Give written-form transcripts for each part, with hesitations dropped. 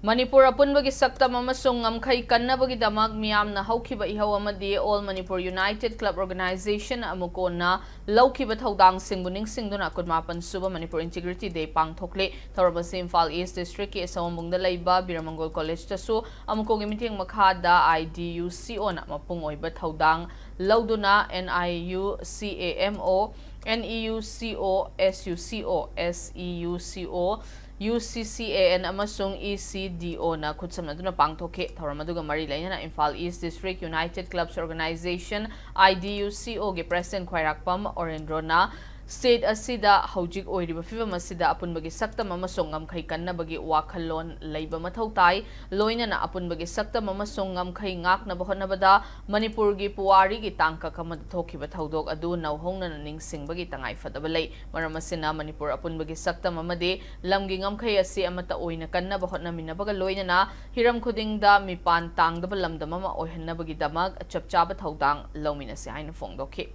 Manipur apunbagi saktam amasung ngamkhai kannabagidamag miyamna haukiba ihaw amadi All Manipur United Club Organization amukona lawkiba thaudang singbuning singduna kudmapan suba Manipur Integrity Day pangthokle thorabasi Imphal East District ki sawambungda laiba Biramangol College tasu amukogi miting makhada IDUCO na mapung oiba thaudang lauduna NIUCAMO NEUCO SUCO SEUCO UCCAN amasung ECDO na kutsamna duna pangthoke thoramaduga mari laina na Imphal East District United Clubs Organization IDUCO ge President Khwairakpam Orendro na state asida hojik oiriba fibam asida apunbagi saktam amasung ngamkhai kannabagi wakhalon leiba mathau tai loina na apunbagi saktam amasung ngamkhai ngakna bahonabada Manipur gi puwari gi tangka kamad thokiba thaudok adu nauhongna na ningsingbagi tangai fadaba lei maramasina Manipur apunbagi saktam amade lamgi ngamkhai asi amata oina kanna bahotna minabaga loina na hiram khudingda mipan tangdaba lamdama ma oihannabagi damag chapchaba thaudang lomina se haina fongdokhi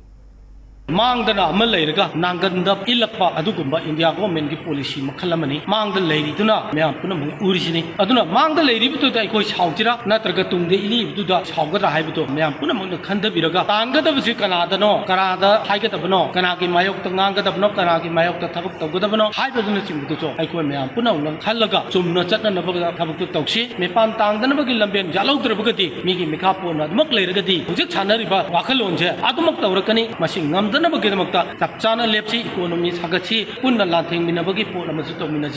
Mangdana Malayga, Nanganda, Ilapa, Adugumba, India government policy, Makalamani, Mang the lady, Duna, Meapunam, Urisini, Aduna, Mang the lady to the Iko Hautira, Natragatum, the Ili, Duda, Haugata Habido, Meapunam, the Kanda Viraga, Tanga the Visikanada, no, Karada, Haigatabano, Kanaki Mayok, Nanga, Kanaki Mayok, the Tabuk, Godabano, Hybridism to I call Meapunam, Halaga, Sumnachatan, Tabuku Toxi, Mepan Tang, the Navagilambian, Jalo Trabugati, Miki Mikapo, Mokle Regati, Janariba, Wakalonja, Adamak Taurakani, Machine. Nabagidamagta, Tapchana Lepsi, economy, Hagachi, Punda Latin, Minabagi, Pona Masuto Minas.